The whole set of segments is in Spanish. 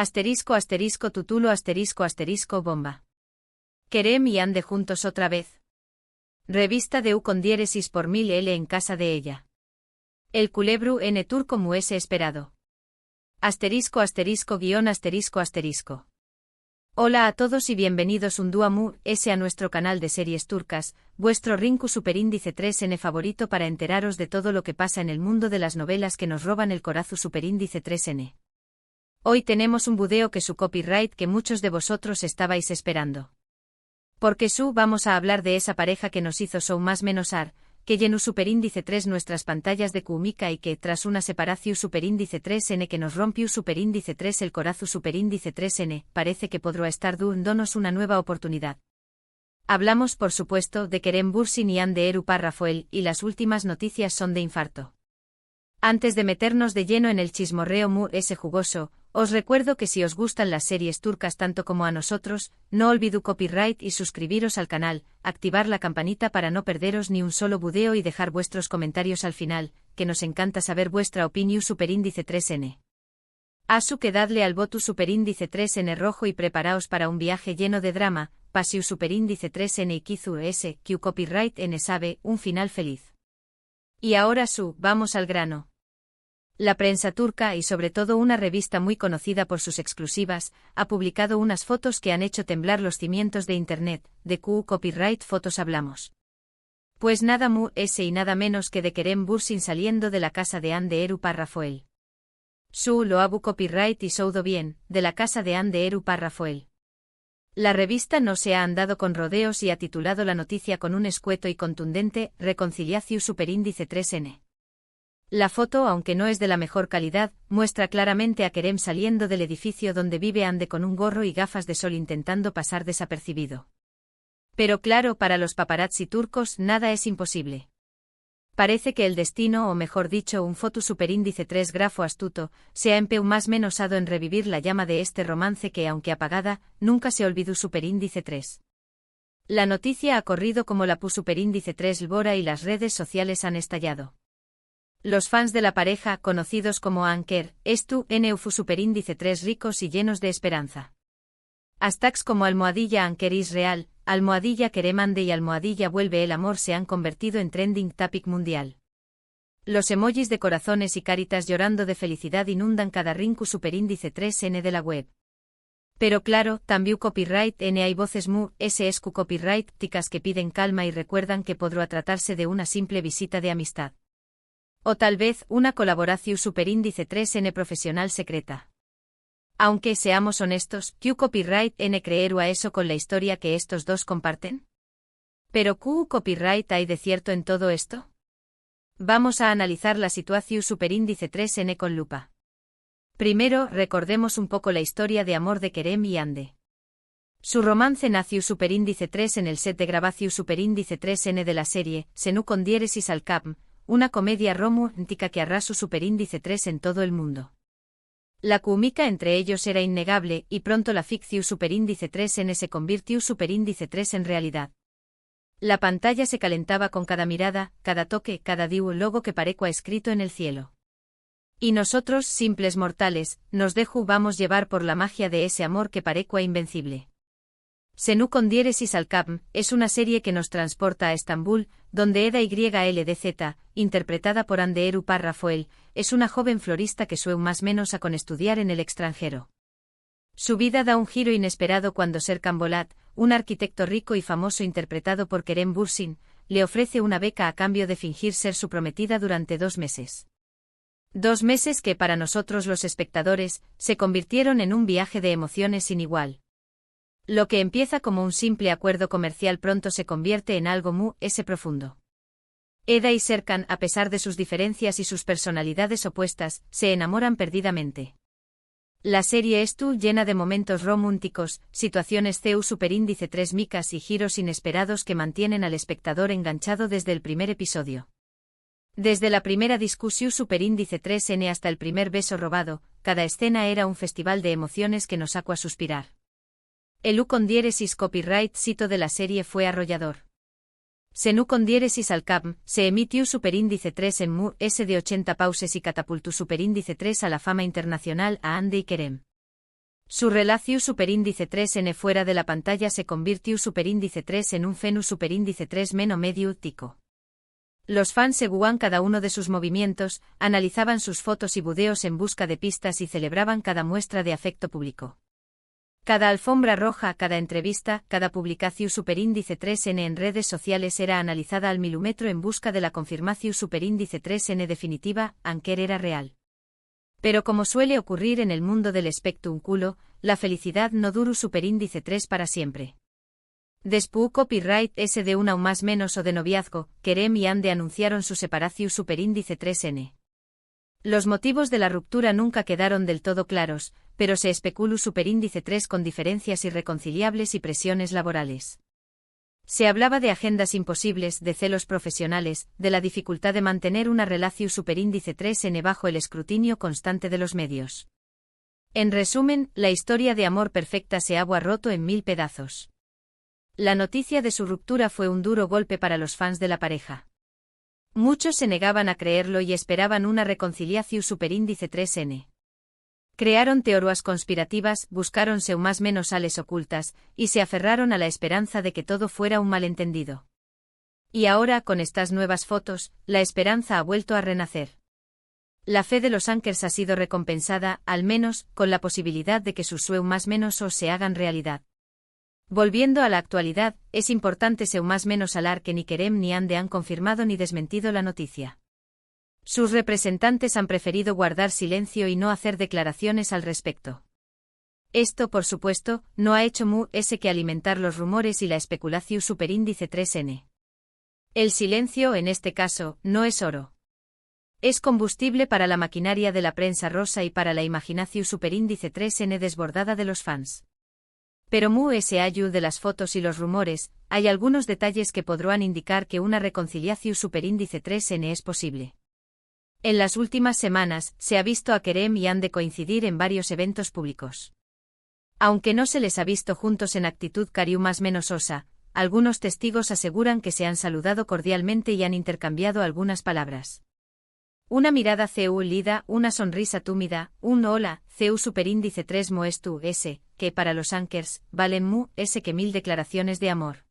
Asterisco asterisco tutulo asterisco asterisco bomba. Kerem y Ande juntos otra vez. Revista de U con diéresis por 1000L en casa de ella. El culebru en turco muese esperado. Asterisco asterisco guión asterisco asterisco. Hola a todos y bienvenidos un día más a nuestro canal de series turcas, vuestro Rinku Superíndice 3N favorito para enteraros de todo lo que pasa en el mundo de las novelas que nos roban el corazón Superíndice 3N. Hoy tenemos un video que su copyright que muchos de vosotros estabais esperando. Porque vamos a hablar de esa pareja que nos hizo show más menosar, que llenó Superíndice 3 nuestras pantallas de Kumika y que tras una separación Superíndice 3N que nos rompió Superíndice 3 el corazón Superíndice 3N, parece que podrá estar dándonos una nueva oportunidad. Hablamos por supuesto de Kerem Bürsin y Hande Erupar Rafael y las últimas noticias son de infarto. Antes de meternos de lleno en el chismorreo ese jugoso, os recuerdo que si os gustan las series turcas tanto como a nosotros, no olvidéis copyright y suscribiros al canal, activar la campanita para no perderos ni un solo video y dejar vuestros comentarios al final, que nos encanta saber vuestra opinión Superíndice 3N. Asu que dadle al voto Superíndice 3N rojo y preparaos para un viaje lleno de drama, pasiu Superíndice 3N y Kizu que copyright N sabe, un final feliz. Y ahora vamos al grano. La prensa turca y sobre todo una revista muy conocida por sus exclusivas, ha publicado unas fotos que han hecho temblar los cimientos de Internet, de copyright fotos hablamos. Pues nada y nada menos que de Kerem Bürsin saliendo de la casa de Hande Erupar Rafael. Lo abu copyright y soudo bien, de la casa de Hande Erupar Rafael. La revista no se ha andado con rodeos y ha titulado la noticia con un escueto y contundente, Reconciliación Superíndice 3N. La foto, aunque no es de la mejor calidad, muestra claramente a Kerem saliendo del edificio donde vive Hande con un gorro y gafas de sol intentando pasar desapercibido. Pero claro, para los paparazzi turcos nada es imposible. Parece que el destino, o mejor dicho un foto Superíndice 3 grafo astuto, se ha empeñado más menosado en revivir la llama de este romance que, aunque apagada, nunca se olvidó Superíndice 3. La noticia ha corrido como la Superíndice 3 Lbora y las redes sociales han estallado. Los fans de la pareja, conocidos como Anker, Neufu Superíndice 3 ricos y llenos de esperanza. Hashtags como almohadilla Anker is real, almohadilla Kerem Hande y almohadilla vuelve el amor se han convertido en trending topic mundial. Los emojis de corazones y caritas llorando de felicidad inundan cada rinku Superíndice 3N de la web. Pero claro, también copyright N hay voces SSQ copyright ticas que piden calma y recuerdan que podrá tratarse de una simple visita de amistad. O tal vez una colaboración Superíndice 3N profesional secreta. Aunque seamos honestos, copyright N creer a eso con la historia que estos dos comparten? ¿Pero copyright hay de cierto en todo esto? Vamos a analizar la situación Superíndice 3N con lupa. Primero, recordemos un poco la historia de amor de Kerem y Hande. Su romance nació Superíndice 3 en el set de grabación Superíndice 3N de la serie, Senu con diéresis al Capm, una comedia romántica que arrasó Superíndice 3 en todo el mundo. La química entre ellos era innegable y pronto la ficción Superíndice 3N se convirtió Superíndice 3 en realidad. La pantalla se calentaba con cada mirada, cada toque, cada diálogo que parecua escrito en el cielo. Y nosotros, simples mortales, nos dejamos llevar por la magia de ese amor que parecua invencible. Senu con diéresis al Capm es una serie que nos transporta a Estambul, donde Eda YLDZ, interpretada por Hande Erupar Rafael, es una joven florista que sueña más menos a con estudiar en el extranjero. Su vida da un giro inesperado cuando Serkan Bolat, un arquitecto rico y famoso interpretado por Kerem Bürsin, le ofrece una beca a cambio de fingir ser su prometida durante 2 meses. 2 meses que para nosotros los espectadores, se convirtieron en un viaje de emociones sin igual. Lo que empieza como un simple acuerdo comercial pronto se convierte en algo profundo. Eda y Serkan, a pesar de sus diferencias y sus personalidades opuestas, se enamoran perdidamente. La serie es llena de momentos románticos, situaciones Superíndice 3 micas y giros inesperados que mantienen al espectador enganchado desde el primer episodio. Desde la primera discusión Superíndice 3N hasta el primer beso robado, cada escena era un festival de emociones que nos sacó a suspirar. El con diéresis copyright cito de la serie fue arrollador. Senu con diéresis al Capm, se emitió Superíndice 3 en S de 80 pauses y catapultó Superíndice 3 a la fama internacional a Hande y Kerem. Su relación superíndice 3n fuera de la pantalla se convirtió superíndice 3 en un fenus superíndice 3 meno medio tico. Los fans seguían cada uno de sus movimientos, analizaban sus fotos y videos en busca de pistas y celebraban cada muestra de afecto público. Cada alfombra roja, cada entrevista, cada publicación superíndice 3n en redes sociales era analizada al milímetro en busca de la confirmación superíndice 3n definitiva, aunque era real. Pero como suele ocurrir en el mundo del espectáculo, la felicidad no duró superíndice 3 para siempre. Después copyright S de una o más menos o de noviazgo, Kerem y Ande anunciaron su separación superíndice 3n. Los motivos de la ruptura nunca quedaron del todo claros, pero se especuló superíndice 3 con diferencias irreconciliables y presiones laborales. Se hablaba de agendas imposibles, de celos profesionales, de la dificultad de mantener una relación superíndice 3n bajo el escrutinio constante de los medios. En resumen, la historia de amor perfecta se había roto en 1000 pedazos. La noticia de su ruptura fue un duro golpe para los fans de la pareja. Muchos se negaban a creerlo y esperaban una reconciliación superíndice 3n. Crearon teorías conspirativas, buscaron más menos ales ocultas, y se aferraron a la esperanza de que todo fuera un malentendido. Y ahora, con estas nuevas fotos, la esperanza ha vuelto a renacer. La fe de los anchors ha sido recompensada, al menos, con la posibilidad de que sus sueños más menos o se hagan realidad. Volviendo a la actualidad, es importante más menos hablar que ni Kerem ni Ande han confirmado ni desmentido la noticia. Sus representantes han preferido guardar silencio y no hacer declaraciones al respecto. Esto, por supuesto, no ha hecho más que alimentar los rumores y la especulación superíndice 3n. El silencio, en este caso, no es oro. Es combustible para la maquinaria de la prensa rosa y para la imaginación superíndice 3n desbordada de los fans. Pero ayuda de las fotos y los rumores, hay algunos detalles que podrán indicar que una reconciliación superíndice 3n es posible. En las últimas semanas, se ha visto a Kerem y Ande coincidir en varios eventos públicos. Aunque no se les ha visto juntos en actitud cariú más menos osa, algunos testigos aseguran que se han saludado cordialmente y han intercambiado algunas palabras. Una mirada lida, una sonrisa túmida, un hola, superíndice 3 moestu s, que para los anchors, valen que 1000 declaraciones de amor.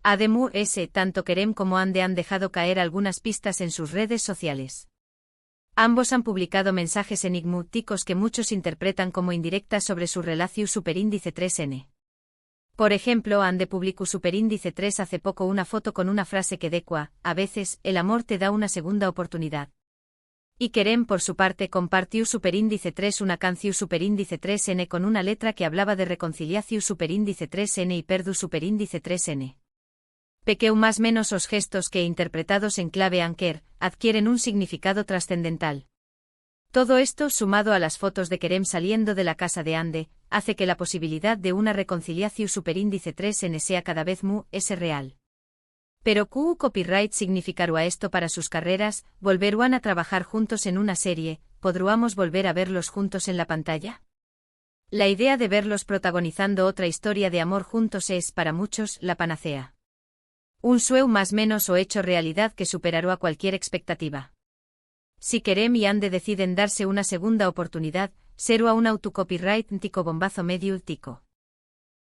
Además tanto Kerem como Ande han dejado caer algunas pistas en sus redes sociales. Ambos han publicado mensajes enigmáticos que muchos interpretan como indirectas sobre su relación superíndice 3n. Por ejemplo, Ande publicó superíndice 3 hace poco una foto con una frase que decía, a veces, el amor te da una segunda oportunidad. Y Kerem por su parte compartió superíndice 3 una canción superíndice 3n con una letra que hablaba de reconciliación superíndice 3n y perdu superíndice 3n. Pequeu más menos os gestos que interpretados en clave anker, adquieren un significado trascendental. Todo esto, sumado a las fotos de Kerem saliendo de la casa de Ande, hace que la posibilidad de una reconciliación superíndice 3n sea cada vez real. Pero ¿qué copyright significará esto para sus carreras? ¿Volverán a trabajar juntos en una serie? ¿Podremos volver a verlos juntos en la pantalla? La idea de verlos protagonizando otra historia de amor juntos es, para muchos, la panacea. Un sueño más menos o hecho realidad que superará cualquier expectativa. Si Kerem y Ande deciden darse una segunda oportunidad, será un autocopyright tico bombazo medio tico.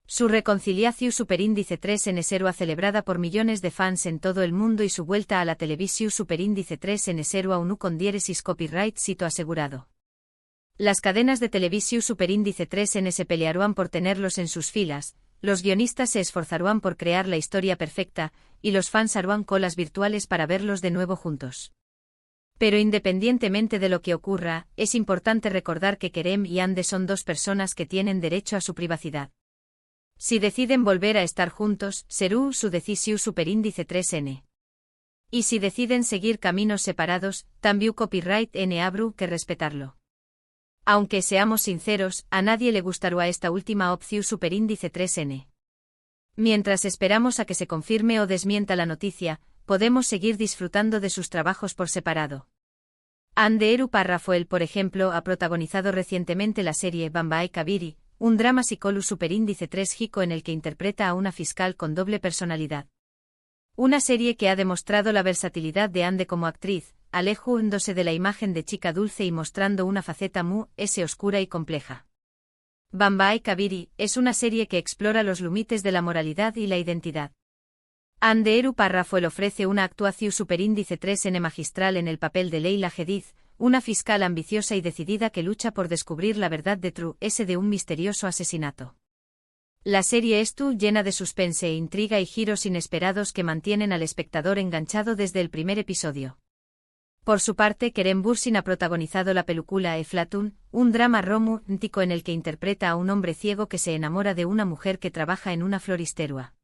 Su reconciliación superíndice 3n será celebrada por millones de fans en todo el mundo y su vuelta a la televisión superíndice 3n será un con diéresis copyright sito asegurado. Las cadenas de televisión superíndice 3n se pelearán por tenerlos en sus filas, los guionistas se esforzarán por crear la historia perfecta, y los fans harán colas virtuales para verlos de nuevo juntos. Pero independientemente de lo que ocurra, es importante recordar que Kerem y Ande son dos personas que tienen derecho a su privacidad. Si deciden volver a estar juntos, será su decisión superíndice 3n. Y si deciden seguir caminos separados, también copyright n habrá que respetarlo. Aunque seamos sinceros, a nadie le gustará esta última opción superíndice 3n. Mientras esperamos a que se confirme o desmienta la noticia, podemos seguir disfrutando de sus trabajos por separado. Ande Eru Parrafoel, por ejemplo, ha protagonizado recientemente la serie Bambae Kabiri, un drama psicólogo superíndice 3 jico en el que interpreta a una fiscal con doble personalidad. Una serie que ha demostrado la versatilidad de Ande como actriz, alejándose de la imagen de chica dulce y mostrando una faceta oscura y compleja. Bambae Kabiri es una serie que explora los límites de la moralidad y la identidad. Ande Eru Párrafo le ofrece una actuación superíndice 3N magistral en el papel de Leila Hadid, una fiscal ambiciosa y decidida que lucha por descubrir la verdad de un misterioso asesinato. La serie llena de suspense, intriga y giros inesperados que mantienen al espectador enganchado desde el primer episodio. Por su parte, Kerem Bürsin ha protagonizado la película Eflatun, un drama romántico en el que interpreta a un hombre ciego que se enamora de una mujer que trabaja en una floristería.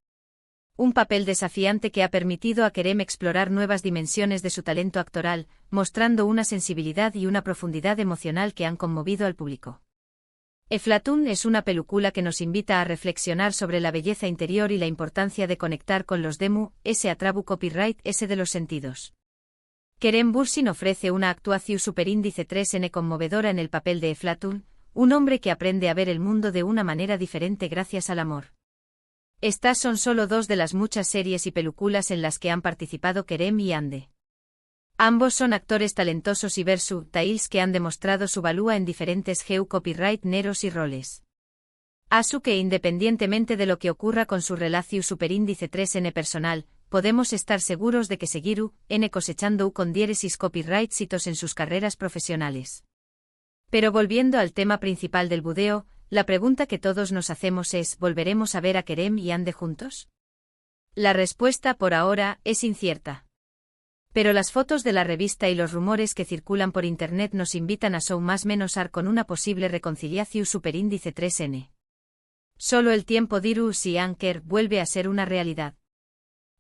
Un papel desafiante que ha permitido a Kerem explorar nuevas dimensiones de su talento actoral, mostrando una sensibilidad y una profundidad emocional que han conmovido al público. Eflatun es una película que nos invita a reflexionar sobre la belleza interior y la importancia de conectar con los atributos copyright de los sentidos. Kerem Bürsin ofrece una actuación superíndice 3N conmovedora en el papel de Eflatun, un hombre que aprende a ver el mundo de una manera diferente gracias al amor. Estas son solo dos de las muchas series y películas en las que han participado Kerem y Ande. Ambos son actores talentosos y versatiles que han demostrado su valía en diferentes copyright neros y roles. Que independientemente de lo que ocurra con su relación superíndice 3N personal, podemos estar seguros de que seguirán cosechando con diéresis copyright hitos en sus carreras profesionales. Pero volviendo al tema principal del video, la pregunta que todos nos hacemos es: ¿volveremos a ver a Kerem y Ande juntos? La respuesta por ahora es incierta. Pero las fotos de la revista y los rumores que circulan por internet nos invitan a más menos con una posible reconciliación superíndice 3N. Solo el tiempo dirá si Anker vuelve a ser una realidad.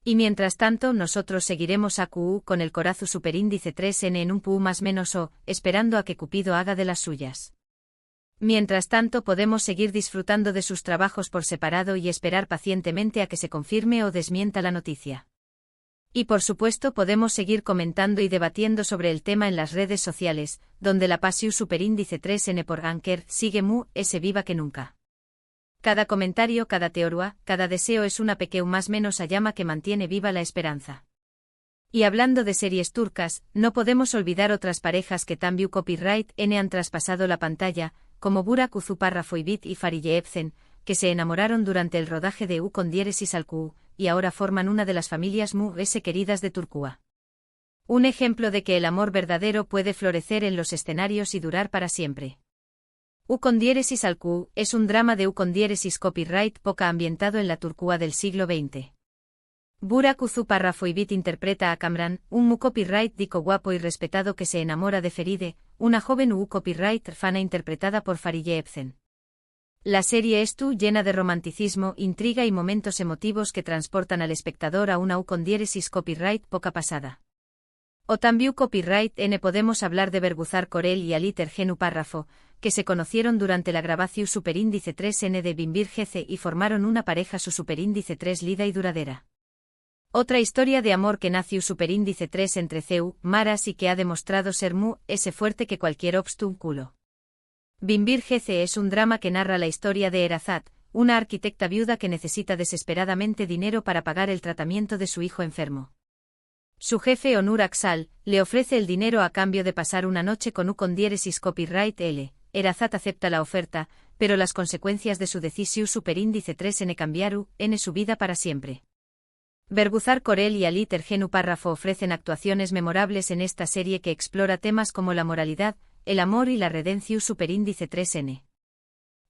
Y mientras tanto nosotros seguiremos a QU con el corazón superíndice 3N en un PU más menos esperando a que Cupido haga de las suyas. Mientras tanto podemos seguir disfrutando de sus trabajos por separado y esperar pacientemente a que se confirme o desmienta la noticia. Y por supuesto podemos seguir comentando y debatiendo sobre el tema en las redes sociales, donde la pasión superíndice 3N por Anker sigue viva que nunca. Cada comentario, cada teoría, cada deseo es una pequeña más menos a llama que mantiene viva la esperanza. Y hablando de series turcas, no podemos olvidar otras parejas que también copyright han traspasado la pantalla, como Burak Uzuparrafoibit y Fariye Ebsen, que se enamoraron durante el rodaje de con diéresis al Q, y ahora forman una de las familias queridas de Turquía. Un ejemplo de que el amor verdadero puede florecer en los escenarios y durar para siempre. con diéresis al Q es un drama de con diéresis copyright poca ambientado en la Turquía del siglo XX. Burak Uzuparrafoibit interpreta a Kamran, un copyright dico guapo y respetado que se enamora de Feride, una joven copyright fana interpretada por Fariye Ebsen. La serie llena de romanticismo, intriga y momentos emotivos que transportan al espectador a una con diéresis copyright poca pasada. O también copyright podemos hablar de Berguzar Korel y Ali Tergenu Párrafo, que se conocieron durante la grabación superíndice 3N de Binbir Gece y formaron una pareja su superíndice 3 lida y duradera. Otra historia de amor que nació superíndice 3 entre Ceu, Maras y que ha demostrado ser fuerte que cualquier obstáculo. Binbir Gece es un drama que narra la historia de Erazat, una arquitecta viuda que necesita desesperadamente dinero para pagar el tratamiento de su hijo enfermo. Su jefe Onur Aksal le ofrece el dinero a cambio de pasar una noche con diéresis copyright L. Erazat acepta la oferta, pero las consecuencias de su decisión superíndice 3N cambiaron su vida para siempre. Berguzar Korel y Ali Tergenu Párrafo ofrecen actuaciones memorables en esta serie que explora temas como la moralidad, el amor y la redención superíndice 3N.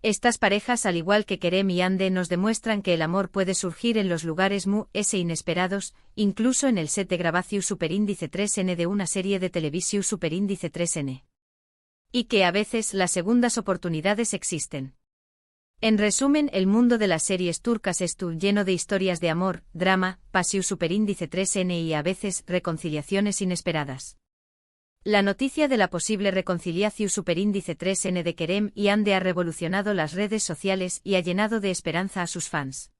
Estas parejas, al igual que Kerem y Ande, nos demuestran que el amor puede surgir en los lugares inesperados, incluso en el set de grabación superíndice 3N de una serie de televisión superíndice 3N. Y que a veces las segundas oportunidades existen. En resumen, el mundo de las series turcas lleno de historias de amor, drama, pasión superíndice 3N y a veces reconciliaciones inesperadas. La noticia de la posible reconciliación superíndice 3N de Kerem y Ande ha revolucionado las redes sociales y ha llenado de esperanza a sus fans.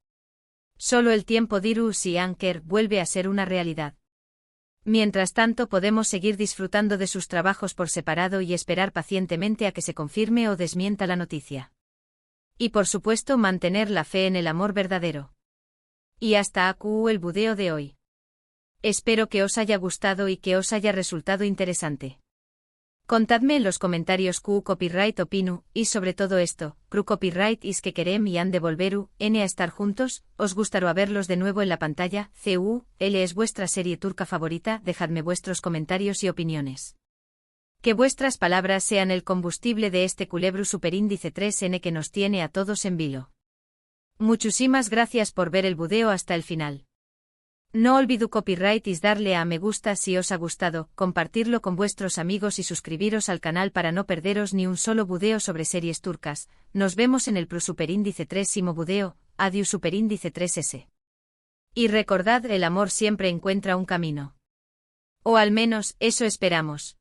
Solo el tiempo dirá si Anker vuelve a ser una realidad. Mientras tanto podemos seguir disfrutando de sus trabajos por separado y esperar pacientemente a que se confirme o desmienta la noticia. Y por supuesto mantener la fe en el amor verdadero. Y hasta aquí el video de hoy. Espero que os haya gustado y que os haya resultado interesante. Contadme en los comentarios Q copyright opinu, y sobre todo esto, Cru copyright is que querem y han de volveru, n a estar juntos, os gustará verlos de nuevo en la pantalla, L es vuestra serie turca favorita, dejadme vuestros comentarios y opiniones. Que vuestras palabras sean el combustible de este culebru superíndice 3N que nos tiene a todos en vilo. Muchísimas gracias por ver el video hasta el final. No olvido copyright is darle a me gusta si os ha gustado, compartirlo con vuestros amigos y suscribiros al canal para no perderos ni un solo video sobre series turcas. Nos vemos en el superíndice 3º video, adiós superíndice 3S. Y recordad, el amor siempre encuentra un camino. O al menos, eso esperamos.